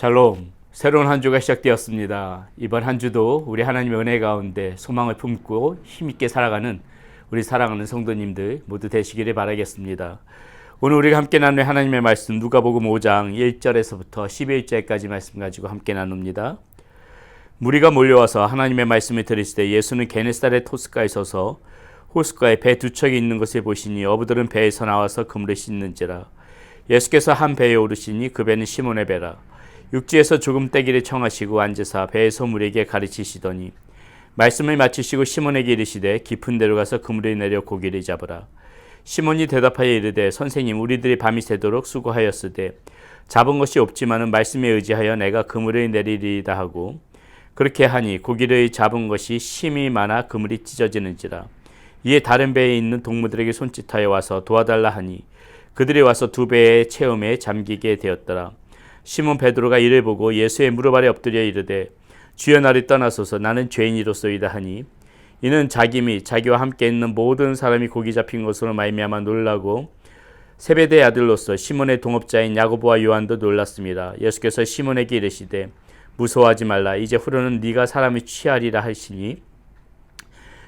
샬롬, 새로운 한 주가 시작되었습니다. 이번 한 주도 우리 하나님의 은혜 가운데 소망을 품고 힘있게 살아가는 우리 사랑하는 성도님들 모두 되시기를 바라겠습니다. 오늘 우리가 함께 나눌 하나님의 말씀 누가복음 5장 1절에서부터 11절까지 말씀 가지고 함께 나눕니다. 무리가 몰려와서 하나님의 말씀을 들으실 때 예수는 게네사렛 호숫가에 서서 호숫가에 배 두 척이 있는 것을 보시니 어부들은 배에서 나와서 그물을 씻는지라. 예수께서 한 배에 오르시니 그 배는 시몬의 배라. 육지에서 조금 떼기를 청하시고 앉으사 배에서 무리에게 가르치시더니 말씀을 마치시고 시몬에게 이르시되 깊은 데로 가서 그물을 내려 고기를 잡으라. 시몬이 대답하여 이르되 선생님, 우리들이 밤이 새도록 수고하였으되 잡은 것이 없지만은 말씀에 의지하여 내가 그물을 내리리이다 하고 그렇게 하니 고기를 잡은 것이 심이 많아 그물이 찢어지는지라. 이에 다른 배에 있는 동무들에게 손짓하여 와서 도와달라 하니 그들이 와서 두 배의 체험에 잠기게 되었더라. 시몬 베드로가 이를 보고 예수의 무릎 아래 엎드려 이르되 주여, 나를 떠나소서, 나는 죄인이로소이다 하니 이는 자기 및 자기와 함께 있는 모든 사람이 고기 잡힌 것으로 말미암아 놀라고 세베대의 아들로서 시몬의 동업자인 야고보와 요한도 놀랐습니다. 예수께서 시몬에게 이르시되 무서워하지 말라, 이제 후로는 네가 사람을 취하리라 하시니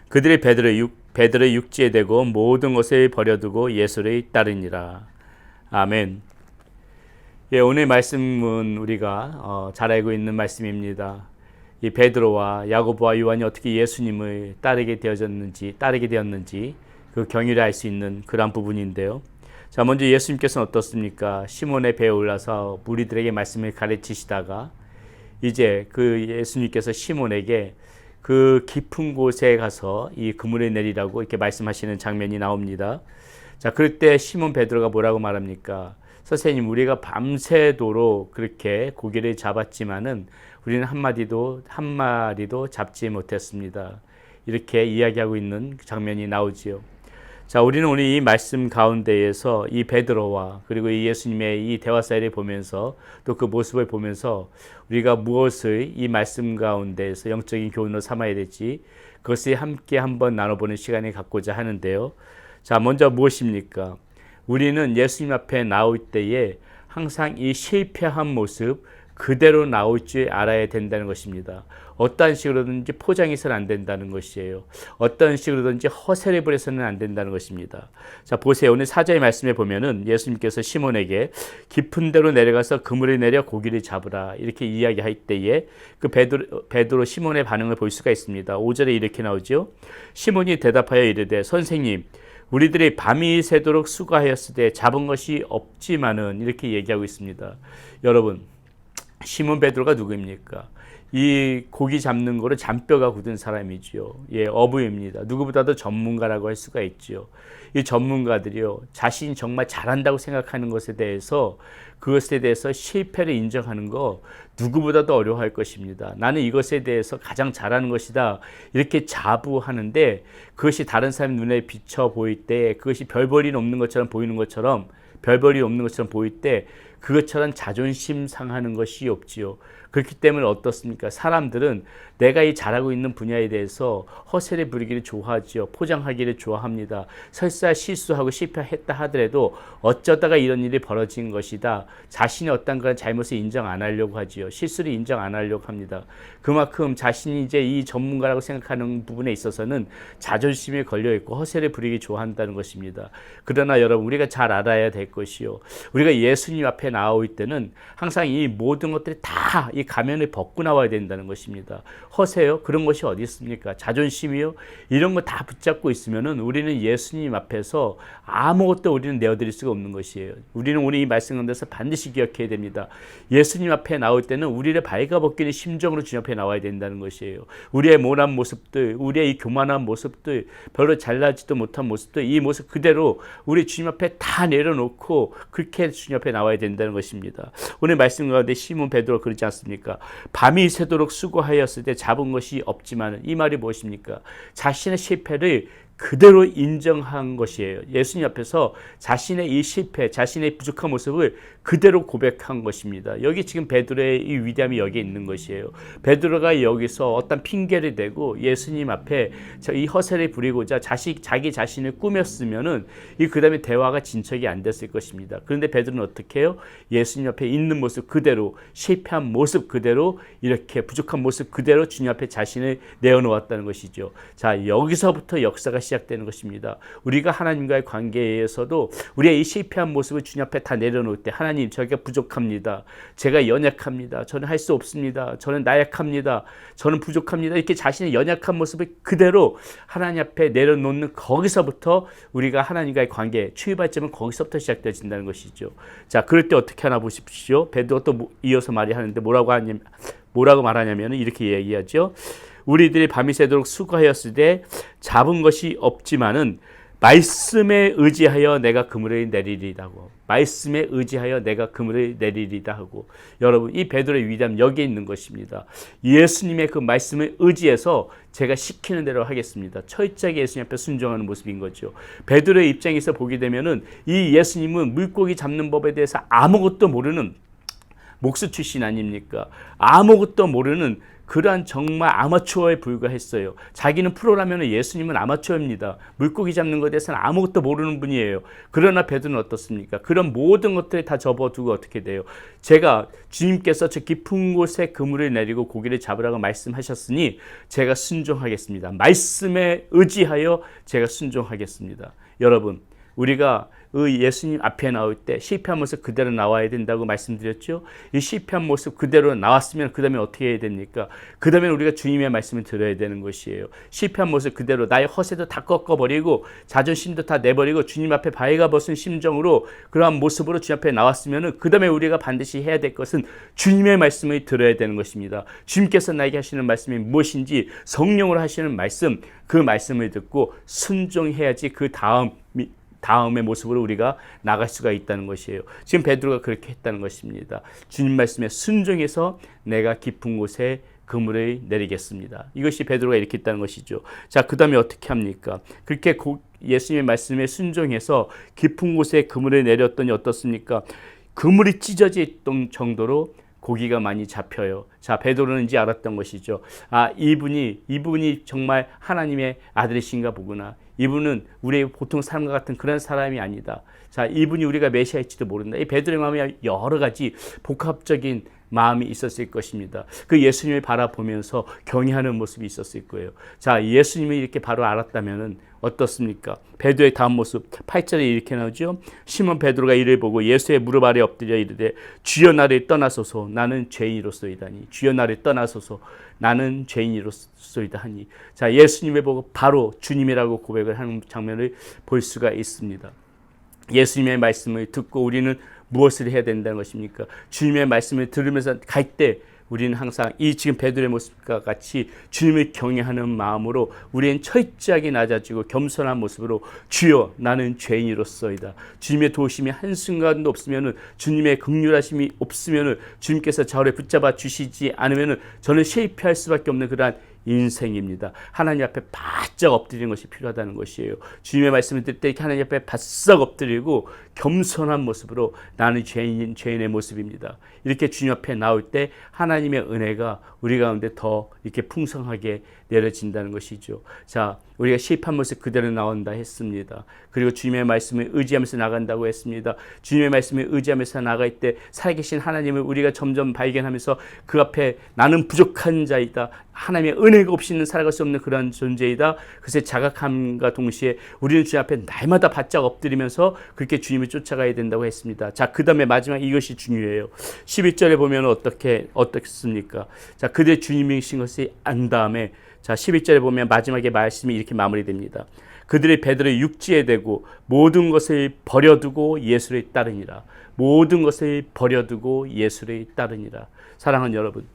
그들이 베드로의 육지에 대고 모든 것을 버려두고 예수를 따르니라. 아멘. 예, 오늘 말씀은 우리가 잘 알고 있는 말씀입니다. 이 베드로와 야고보와 요한이 어떻게 예수님을 따르게 되었는지 그 경위를 알 수 있는 그런 부분인데요. 자, 먼저 예수님께서는 어떻습니까? 시몬의 배에 올라서 무리들에게 말씀을 가르치시다가 이제 그 예수님께서 시몬에게 그 깊은 곳에 가서 이 그물을 내리라고 이렇게 말씀하시는 장면이 나옵니다. 자, 그럴 때 시몬 베드로가 뭐라고 말합니까? 선생님, 우리가 밤새도록 그렇게 고기를 잡았지만은 우리는 한 마리도 잡지 못했습니다. 이렇게 이야기하고 있는 장면이 나오지요. 자, 우리는 오늘 이 말씀 가운데에서 이 베드로와 그리고 이 예수님의 이 대화 사이를 보면서 또 그 모습을 보면서 우리가 무엇을 이 말씀 가운데에서 영적인 교훈으로 삼아야 될지 그것을 함께 한번 나눠보는 시간을 갖고자 하는데요. 자, 먼저 무엇입니까? 우리는 예수님 앞에 나올 때에 항상 이 실패한 모습 그대로 나올 줄 알아야 된다는 것입니다. 어떠한 식으로든지 포장해서는 안 된다는 것이에요. 어떤 식으로든지 허세를 부려서는 안 된다는 것입니다. 자, 보세요. 오늘 4절의 말씀에 보면은 예수님께서 시몬에게 깊은 데로 내려가서 그물을 내려 고기를 잡으라 이렇게 이야기할 때에 그 베드로 시몬의 반응을 볼 수가 있습니다. 5절에 이렇게 나오죠. 시몬이 대답하여 이르되 선생님, 우리들이 밤이 새도록 수고하였을 때 잡은 것이 없지만은 이렇게 얘기하고 있습니다. 여러분, 시몬 베드로가 누구입니까? 이 고기 잡는 거를 잔뼈가 굳은 사람이지요. 예, 어부입니다. 누구보다도 전문가라고 할 수가 있죠. 이 전문가들이요, 자신이 정말 잘한다고 생각하는 것에 대해서 그것에 대해서 실패를 인정하는 거 누구보다도 어려워할 것입니다. 나는 이것에 대해서 가장 잘하는 것이다 이렇게 자부하는데 그것이 다른 사람 눈에 비쳐 보일 때 그것이 별 볼일 없는 것처럼 보이는 것처럼 보일 때 그것처럼 자존심 상하는 것이 없지요. 그렇기 때문에 어떻습니까? 사람들은 내가 이 잘하고 있는 분야에 대해서 허세를 부리기를 좋아하지요. 포장하기를 좋아합니다. 설사 실수하고 실패했다 하더라도 어쩌다가 이런 일이 벌어진 것이다. 자신이 어떤 그런 잘못을 인정 안 하려고 하지요. 실수를 인정 안 하려고 합니다. 그만큼 자신이 이제 이 전문가라고 생각하는 부분에 있어서는 자존심에 걸려있고 허세를 부리기 좋아한다는 것입니다. 그러나 여러분, 우리가 잘 알아야 될 것이요. 우리가 예수님 앞에 나올 때는 항상 이 모든 것들이 다 이 가면을 벗고 나와야 된다는 것입니다. 허세요? 그런 것이 어디 있습니까? 자존심이요? 이런 거 다 붙잡고 있으면은 우리는 예수님 앞에서 아무것도 우리는 내어드릴 수가 없는 것이에요. 우리는 오늘 이 말씀 가운데서 반드시 기억해야 됩니다. 예수님 앞에 나올 때는 우리를 발가벗기는 심정으로 주님 앞에 나와야 된다는 것이에요. 우리의 모난 모습들, 우리의 이 교만한 모습들, 별로 잘나지도 못한 모습들, 이 모습 그대로 우리 주님 앞에 다 내려놓고 그렇게 주님 앞에 나와야 된다는 것입니다. 오늘 말씀 가운데 시몬 베드로가 그러지 않습니까? 밤이 새도록 수고하였을 때 잡은 것이 없지만 이 말이 무엇입니까? 자신의 실패를 그대로 인정한 것이에요. 예수님 앞에서 자신의 이 실패, 자신의 부족한 모습을 그대로 고백한 것입니다. 여기 지금 베드로의 이 위대함이 여기 있는 것이에요. 베드로가 여기서 어떤 핑계를 대고 예수님 앞에 이 허세를 부리고자 자기 자신을 꾸몄으면은 이 그다음에 대화가 진척이 안 됐을 것입니다. 그런데 베드로는 어떻게 해요? 예수님 앞에 있는 모습 그대로, 실패한 모습 그대로, 이렇게 부족한 모습 그대로 주님 앞에 자신을 내어놓았다는 것이죠. 자, 여기서부터 역사가 시작되는 것입니다. 우리가 하나님과의 관계에서도 우리의 이 실패한 모습을 주님 앞에 다 내려놓을 때, 하나님, 저희가 부족합니다. 제가 연약합니다. 저는 할 수 없습니다. 저는 나약합니다. 저는 부족합니다. 이렇게 자신의 연약한 모습을 그대로 하나님 앞에 내려놓는, 거기서부터 우리가 하나님과의 관계, 출발점은 거기서부터 시작되어진다는 것이죠. 자, 그럴 때 어떻게 하나 보십시오. 베드로가 또 이어서 말이 하는데 뭐라고 말하냐면 이렇게 얘기하죠. 우리들이 밤이 새도록 수고하였을 때 잡은 것이 없지만은 말씀에 의지하여 내가 그물을 내리리라고. 말씀에 의지하여 내가 그물을 내리리다 하고. 여러분, 이 베드로의 위대함 여기에 있는 것입니다. 예수님의 그 말씀을 의지해서 제가 시키는 대로 하겠습니다. 철저하게 예수님 앞에 순종하는 모습인 거죠. 베드로의 입장에서 보게 되면은 이 예수님은 물고기 잡는 법에 대해서 아무것도 모르는 목수 출신 아닙니까? 아무것도 모르는 그러한 정말 아마추어에 불과했어요. 자기는 프로라면 예수님은 아마추어입니다. 물고기 잡는 것에 대해서는 아무것도 모르는 분이에요. 그러나 베드로는 어떻습니까? 그런 모든 것들을 다 접어두고 어떻게 돼요? 제가 주님께서 저 깊은 곳에 그물을 내리고 고기를 잡으라고 말씀하셨으니 제가 순종하겠습니다. 말씀에 의지하여 제가 순종하겠습니다. 여러분, 우리가 예수님 앞에 나올 때 실패한 모습 그대로 나와야 된다고 말씀드렸죠. 이 실패한 모습 그대로 나왔으면 그 다음에 어떻게 해야 됩니까? 그 다음에 우리가 주님의 말씀을 들어야 되는 것이에요. 실패한 모습 그대로, 나의 허세도 다 꺾어버리고 자존심도 다 내버리고 주님 앞에 바위가 벗은 심정으로, 그러한 모습으로 주님 앞에 나왔으면 그 다음에 우리가 반드시 해야 될 것은 주님의 말씀을 들어야 되는 것입니다. 주님께서 나에게 하시는 말씀이 무엇인지, 성령으로 하시는 말씀, 그 말씀을 듣고 순종해야지 그 다음의 모습으로 우리가 나갈 수가 있다는 것이에요. 지금 베드로가 그렇게 했다는 것입니다. 주님 말씀에 순종해서 내가 깊은 곳에 그물을 내리겠습니다. 이것이 베드로가 이렇게 했다는 것이죠. 자, 그 다음에 어떻게 합니까? 그렇게 예수님의 말씀에 순종해서 깊은 곳에 그물을 내렸더니 어떻습니까? 그물이 찢어질 정도로 고기가 많이 잡혀요. 자, 베드로는 이제 알았던 것이죠. 아, 이분이 정말 하나님의 아들이신가 보구나. 이분은 우리의 보통 사람과 같은 그런 사람이 아니다. 자, 이분이 우리가 메시아일지도 모른다. 이 베드로의 마음에 여러 가지 복합적인 마음이 있었을 것입니다. 그 예수님을 바라보면서 경외하는 모습이 있었을 거예요. 자, 예수님을 이렇게 바로 알았다면은 어떻습니까? 베드로의 다음 모습 8절에 이렇게 나오죠. 시몬 베드로가 이를 보고 예수의 무릎 아래 엎드려 이르되 주여 나를 떠나소서 나는 죄인이로소이다니. 주여 나를 떠나소서 나는 죄인이로소이다 하니. 자, 예수님을 보고 바로 주님이라고 고백을 하는 장면을 볼 수가 있습니다. 예수님의 말씀을 듣고 우리는 무엇을 해야 된다는 것입니까? 주님의 말씀을 들으면서 갈 때 우리는 항상 이 지금 베드로의 모습과 같이 주님을 경외하는 마음으로 우리는 철저하게 낮아지고 겸손한 모습으로 주여 나는 죄인이로소이다. 주님의 도우심이 한순간도 없으면, 주님의 긍휼하심이 없으면, 주님께서 저를 붙잡아 주시지 않으면 저는 실패할 수밖에 없는 그러한 인생입니다. 하나님 앞에 바짝 엎드리는 것이 필요하다는 것이에요. 주님의 말씀을 들을 때 하나님 앞에 바싹 엎드리고 겸손한 모습으로 나는 죄인의 모습입니다. 이렇게 주님 앞에 나올 때 하나님의 은혜가 우리 가운데 더 이렇게 풍성하게 내려진다는 것이죠. 자, 우리가 실패한 모습 그대로 나온다 했습니다. 그리고 주님의 말씀을 의지하면서 나간다고 했습니다. 주님의 말씀을 의지하면서 나갈 때 살아계신 하나님을 우리가 점점 발견하면서 그 앞에 나는 부족한 자이다, 하나님의 은혜가 없이는 살아갈 수 없는 그런 존재이다, 그것을 자각함과 동시에 우리는 주님 앞에 날마다 바짝 엎드리면서 그렇게 주님을 쫓아가야 된다고 했습니다. 자, 그 다음에 마지막 이것이 중요해요. 11절에 보면 어떻습니까? 자, 그들 주님이신 것을 안 다음에, 자, 11절에 보면 마지막에 말씀이 이렇게 마무리됩니다. 그들이 베드로의 육지에 대고 모든 것을 버려두고 예수를 따르니라. 모든 것을 버려두고 예수를 따르니라. 사랑하는 여러분,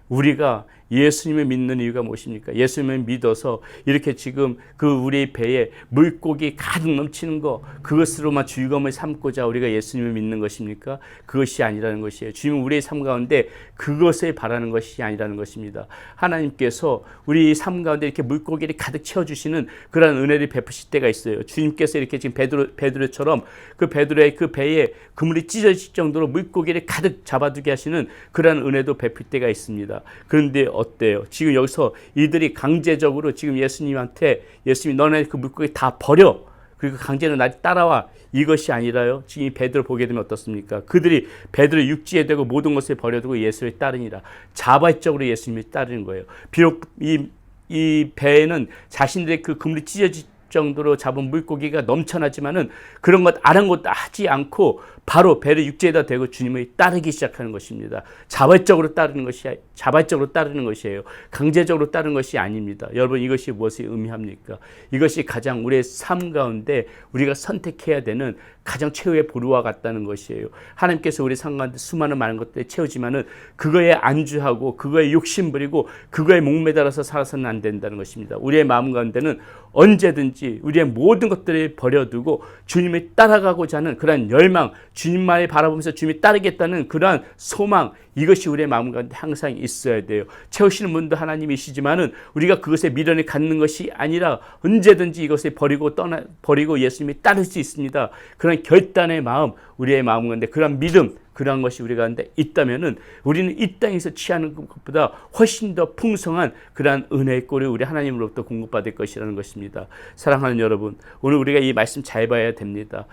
우리가 예수님을 믿는 이유가 무엇입니까? 예수님을 믿어서 이렇게 지금 그 우리의 배에 물고기 가득 넘치는 거, 그것으로만 즐거움을 삼고자 우리가 예수님을 믿는 것입니까? 그것이 아니라는 것이에요. 주님은 우리의 삶 가운데 그것을 바라는 것이 아니라는 것입니다. 하나님께서 우리 삶 가운데 이렇게 물고기를 가득 채워주시는 그런 은혜를 베푸실 때가 있어요. 주님께서 이렇게 지금 베드로처럼 그 베드로의 그 배에 그물이 찢어질 정도로 물고기를 가득 잡아두게 하시는 그런 은혜도 베풀 때가 있습니다. 그런데 어때요? 지금 여기서 이들이 강제적으로 지금 예수님한테 예수님이 너네 그 물고기 다 버려. 그리고 강제로 날 따라와. 이것이 아니라요. 지금 이 베드로 보게 되면 어떻습니까? 그들이 베드로 육지에 대고 모든 것을 버려두고 예수를 따르니라. 자발적으로 예수님을 따르는 거예요. 비록 이 배에는 자신들의 그 그물이 찢어질 정도로 잡은 물고기가 넘쳐나지만은 그런 것 아랑곳하지 않고 바로 배를 육지에다 대고 주님을 따르기 시작하는 것입니다. 자발적으로 따르는 것이에요. 강제적으로 따르는 것이 아닙니다. 여러분, 이것이 무엇을 의미합니까? 이것이 가장 우리의 삶 가운데 우리가 선택해야 되는 가장 최후의 보루와 같다는 것이에요. 하나님께서 우리 삶 가운데 수많은 많은 것들을 채우지만은 그거에 안주하고 그거에 욕심 부리고 그거에 목매달아서 살아서는 안 된다는 것입니다. 우리의 마음 가운데는 언제든지 우리의 모든 것들을 버려두고 주님을 따라가고자 하는 그러한 열망, 주님만을 바라보면서 주님을 따르겠다는 그러한 소망, 이것이 우리의 마음 가운데 항상 있어야 돼요. 채우시는 분도 하나님이시지만은 우리가 그것에 미련을 갖는 것이 아니라 언제든지 이것을 버리고 예수님을 따를 수 있습니다. 그런 결단의 마음, 우리의 마음 가운데 그런 믿음, 그러한 것이 우리 가운데 있다면은 우리는 이 땅에서 취하는 것보다 훨씬 더 풍성한 그러한 은혜의 꼴을 우리 하나님으로부터 공급받을 것이라는 것입니다. 사랑하는 여러분, 오늘 우리가 이 말씀 잘 봐야 됩니다.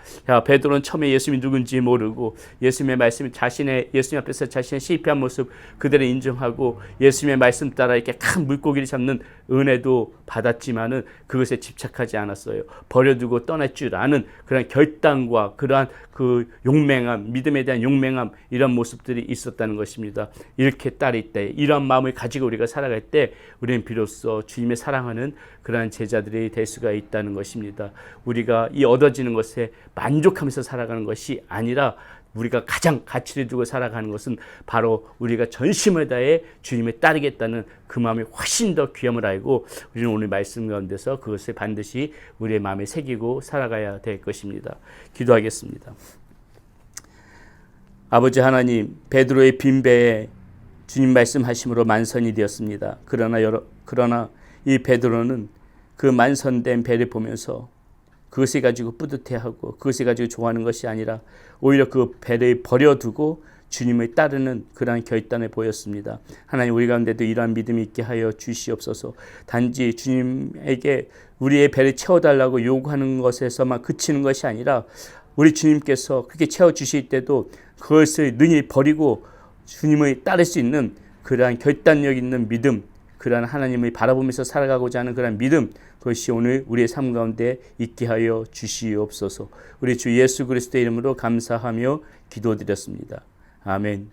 베드로는 처음에 예수님이 누군지 모르고 예수님의 말씀, 예수님 앞에서 자신의 실패한 모습 그대로 인정하고 예수님의 말씀 따라 이렇게 큰 물고기를 잡는 은혜도 받았지만은 그것에 집착하지 않았어요. 버려두고 떠날 줄 아는 그런 결단과 그러한 그 용맹함, 믿음에 대한 용맹함, 이런 모습들이 있었다는 것입니다. 이렇게 따를 때, 이런 마음을 가지고 우리가 살아갈 때 우리는 비로소 주님의 사랑하는 그러한 제자들이 될 수가 있다는 것입니다. 우리가 이 얻어지는 것에 만족하면서 살아가는 것이 아니라 우리가 가장 가치를 두고 살아가는 것은 바로 우리가 전심을 다해 주님을 따르겠다는 그 마음이 훨씬 더 귀함을 알고 우리는 오늘 말씀 가운데서 그것을 반드시 우리의 마음에 새기고 살아가야 될 것입니다. 기도하겠습니다. 아버지 하나님, 베드로의 빈 배에 주님 말씀하심으로 만선이 되었습니다. 그러나 이 베드로는 그 만선된 배를 보면서 그것을 가지고 뿌듯해하고 그것을 가지고 좋아하는 것이 아니라 오히려 그 배를 버려두고 주님을 따르는 그러한 결단을 보였습니다. 하나님, 우리 가운데도 이러한 믿음이 있게 하여 주시옵소서. 단지 주님에게 우리의 배를 채워달라고 요구하는 것에서만 그치는 것이 아니라 우리 주님께서 그렇게 채워주실 때도 그것을 능히 버리고 주님을 따를 수 있는 그러한 결단력 있는 믿음, 그러한 하나님을 바라보면서 살아가고자 하는 그러한 믿음, 그것이 오늘 우리의 삶 가운데 있게 하여 주시옵소서. 우리 주 예수 그리스도의 이름으로 감사하며 기도드렸습니다. 아멘.